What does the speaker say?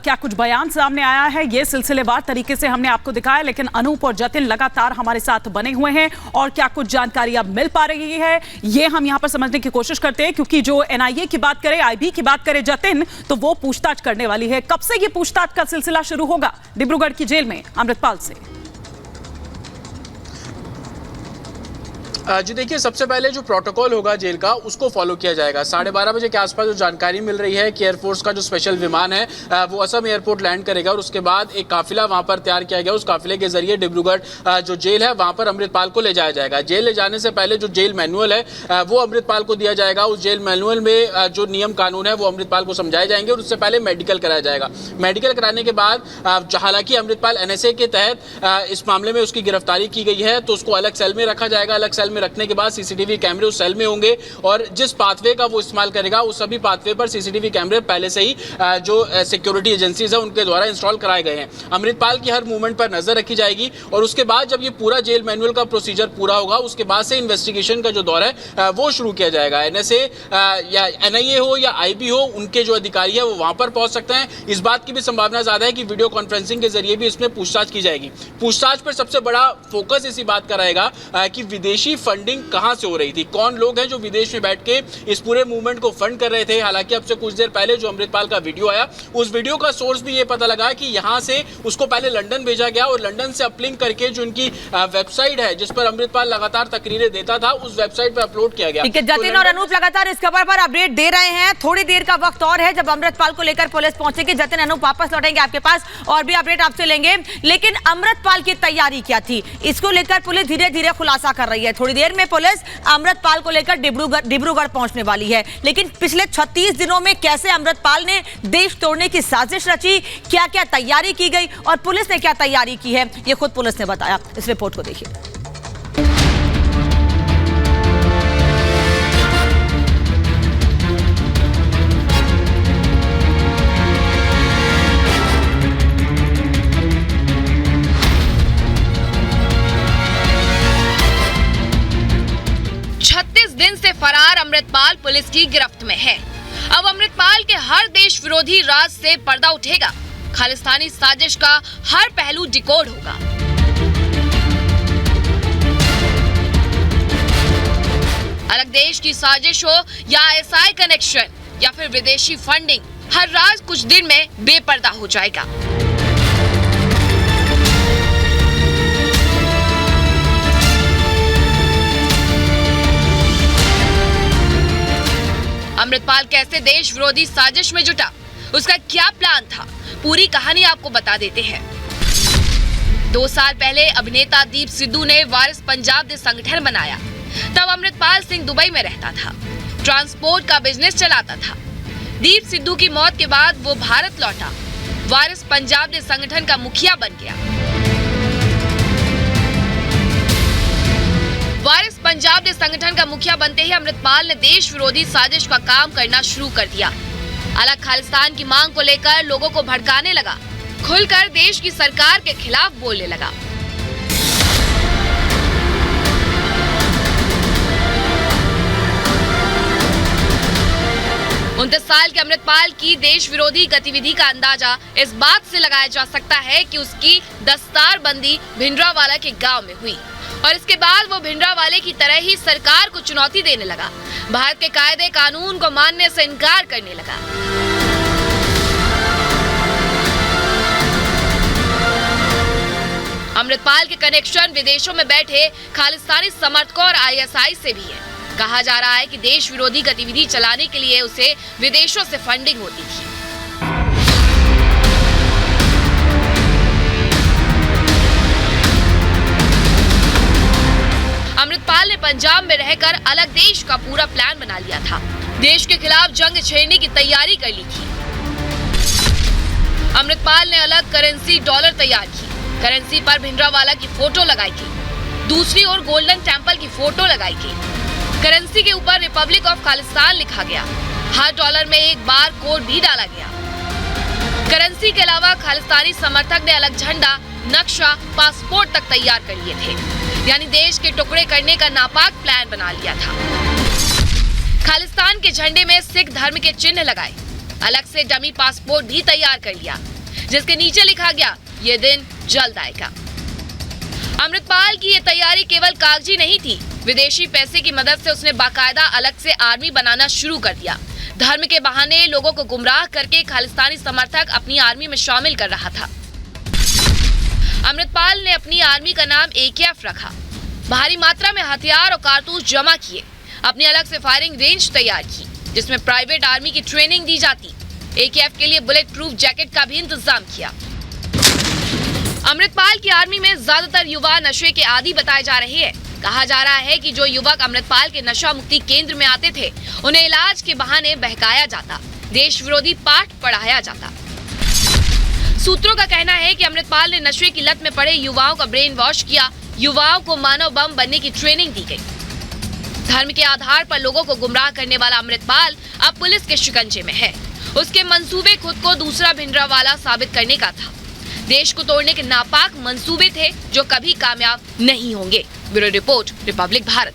क्या कुछ बयान सामने आया है, ये सिलसिलेवार तरीके से हमने आपको दिखाया, लेकिन अनूप और जतिन लगातार हमारे साथ बने हुए हैं और क्या कुछ जानकारी अब मिल पा रही है ये हम यहां पर समझने की कोशिश करते हैं, क्योंकि जो एनआईए की बात करे, आईबी की बात करे जतिन, तो वो पूछताछ करने वाली है। कब से ये पूछताछ का सिलसिला शुरू होगा डिब्रूगढ़ की जेल में अमृतपाल से? जी देखिए, सबसे पहले जो प्रोटोकॉल होगा जेल का उसको फॉलो किया जाएगा। 12:30 बजे के आसपास जो जानकारी मिल रही है कि एयरफोर्स का जो स्पेशल विमान है वो असम एयरपोर्ट लैंड करेगा और उसके बाद एक काफिला वहां पर तैयार किया गया। उस काफिले के जरिए डिब्रूगढ़ जो जेल है वहां पर अमृतपाल को ले जाया जाएगा। जेल ले जाने से पहले जो जेल मैनुअल है वो अमृतपाल को दिया जाएगा। उस जेल मैनुअल में जो नियम कानून है वो अमृतपाल को समझाए जाएंगे और उससे पहले मेडिकल कराया जाएगा। मेडिकल कराने के बाद हालांकि अमृतपाल एनएसए के तहत इस मामले में उसकी गिरफ्तारी की गई है, तो उसको अलग सेल में रखा जाएगा। अलग सेल में रखने के बाद सीसीटीवी कैमरे उस सेल में होंगे और जिस पाथवे का वो इस्तेमाल करेगा उस सभी पाथवे पर सीसीटीवी कैमरे पहले से ही जो सिक्योरिटी एजेंसीज है उनके द्वारा इंस्टॉल कराए गए हैं। अमृतपाल की हर मूवमेंट पर नजर रखी जाएगी और उसके बाद जब ये पूरा जेल मैनुअल का प्रोसीजर पूरा होगा उसके बाद से इन्वेस्टिगेशन का जो दौर है वो शुरू किया जाएगा। एनएसए या एनआईए हो या आईबी हो, उनके जो अधिकारी है वो वहां पर पहुंच सकते हैं। इस बात की भी संभावना ज्यादा है कि वीडियो कॉन्फ्रेंसिंग के जरिए भी इसमें पूछताछ की जाएगी। पूछताछ पर सबसे बड़ा फोकस इसी बात का रहेगा कि विदेशी फंडिंग कहां से हो रही थी, कौन लोग हैं जो विदेश में बैठ के इस पूरे मूवमेंट को फंड कर रहे थे। हालांकि अब से कुछ देर पहले जो अमृतपाल का वीडियो आया, उस वीडियो का सोर्स भी ये पता लगा कि यहां से उसको पहले लंदन भेजा गया और लंदन से अपलिंक करके जो उनकी वेबसाइट है जिस पर अमृतपाल लगातार तकरीरें देता था उस वेबसाइट पर अपलोड किया गया। जतिन और अनूप लगातार इस खबर पर अपडेट दे रहे हैं। थोड़ी देर का वक्त और है जब अमृतपाल को लेकर पुलिस पहुंचेगी। जतिन, अनूप वापस लौटेंगे आपके पास और भी अपडेट आपसे लेंगे, लेकिन अमृतपाल की तैयारी क्या थी, इसको लेकर पुलिस धीरे धीरे खुलासा कर रही है। थोड़ी देर में पुलिस अमृतपाल को लेकर डिब्रूगढ़ पहुंचने वाली है, लेकिन पिछले 36 दिनों में कैसे अमृतपाल ने देश तोड़ने की साजिश रची, क्या क्या तैयारी की गई और पुलिस ने क्या तैयारी की है, ये खुद पुलिस ने बताया। इस रिपोर्ट को देखिए। दिन से फरार अमृतपाल पुलिस की गिरफ्त में है। अब अमृतपाल के हर देश विरोधी राज से पर्दा उठेगा। खालिस्तानी साजिश का हर पहलू डिकोड होगा। अलग देश की साजिश हो या आईएसआई कनेक्शन या फिर विदेशी फंडिंग, हर राज कुछ दिन में बेपर्दा हो जाएगा। अमृतपाल कैसे देश विरोधी साजिश में जुटा, उसका क्या प्लान था, पूरी कहानी आपको बता देते हैं। 2 साल पहले अभिनेता दीप सिद्धू ने वारिस पंजाब दे संगठन बनाया। तब अमृतपाल सिंह दुबई में रहता था, ट्रांसपोर्ट का बिजनेस चलाता था। दीप सिद्धू की मौत के बाद वो भारत लौटा, वारिस पंजाब दे संगठन का मुखिया बन गया। वारिस पंजाब दे संगठन का मुखिया बनते ही अमृतपाल ने देश विरोधी साजिश का काम करना शुरू कर दिया। अलग खालिस्तान की मांग को लेकर लोगों को भड़काने लगा, खुलकर देश की सरकार के खिलाफ बोलने लगा। उनतीस साल के अमृतपाल की देश विरोधी गतिविधि का अंदाजा इस बात से लगाया जा सकता है कि उसकी दस्तारबंदी भिंडरावाला के गांव में हुई और इसके बाद वो भिंडरावाले की तरह ही सरकार को चुनौती देने लगा, भारत के कायदे कानून को मानने से इनकार करने लगा। अमृतपाल के कनेक्शन विदेशों में बैठे खालिस्तानी समर्थकों और आईएसआई से भी है। कहा जा रहा है कि देश विरोधी गतिविधि चलाने के लिए उसे विदेशों से फंडिंग होती थी। अमृतपाल ने पंजाब में रहकर अलग देश का पूरा प्लान बना लिया था। देश के खिलाफ जंग छेड़ने की तैयारी कर ली थी। अमृतपाल ने अलग करेंसी डॉलर तैयार की, करेंसी पर भिंडरावाला की फोटो लगाई थी, दूसरी ओर गोल्डन टेम्पल की फोटो लगाई गई। करेंसी के ऊपर रिपब्लिक ऑफ खालिस्तान लिखा गया, हर डॉलर में एक बार कोड भी डाला गया। करेंसी के अलावा खालिस्तानी समर्थक ने अलग झंडा, नक्शा, पासपोर्ट तक तैयार कर लिए थे, यानी देश के टुकड़े करने का नापाक प्लान बना लिया था। खालिस्तान के झंडे में सिख धर्म के चिन्ह लगाए, अलग से डमी पासपोर्ट भी तैयार कर लिया। जिसके नीचे लिखा गया, ये दिन जल्द आएगा। अमृतपाल की ये तैयारी केवल कागजी नहीं थी। विदेशी पैसे की मदद से उसने बाकायदा अलग से आर्मी बनाना शुरू कर दिया। धर्म के बहाने लोगों को गुमराह करके खालिस्तानी समर्थक अपनी आर्मी में शामिल कर रहा था। अमृतपाल ने अपनी आर्मी का नाम AKF रखा। भारी मात्रा में हथियार और कारतूस जमा किए। अपनी अलग से फायरिंग रेंज तैयार की, जिसमें प्राइवेट आर्मी की ट्रेनिंग दी जाती। AKF के लिए बुलेट प्रूफ जैकेट का भी इंतजाम किया। अमृतपाल की आर्मी में ज्यादातर युवा नशे के आदी बताए जा रहे हैं। कहा जा रहा है कि जो युवक अमृतपाल के नशा मुक्ति केंद्र में आते थे, उन्हें इलाज के बहाने बहकाया जाता, देश विरोधी पाठ पढ़ाया जाता। सूत्रों का कहना है कि अमृतपाल ने नशे की लत में पड़े युवाओं का ब्रेन वॉश किया। युवाओं को मानव बम बनने की ट्रेनिंग दी गई। धर्म के आधार पर लोगों को गुमराह करने वाला अमृतपाल अब पुलिस के शिकंजे में है। उसके मंसूबे खुद को दूसरा भिंडरावाला साबित करने का था। देश को तोड़ने के नापाक मंसूबे थे जो कभी कामयाब नहीं होंगे। Bureau report, Republic Bharat.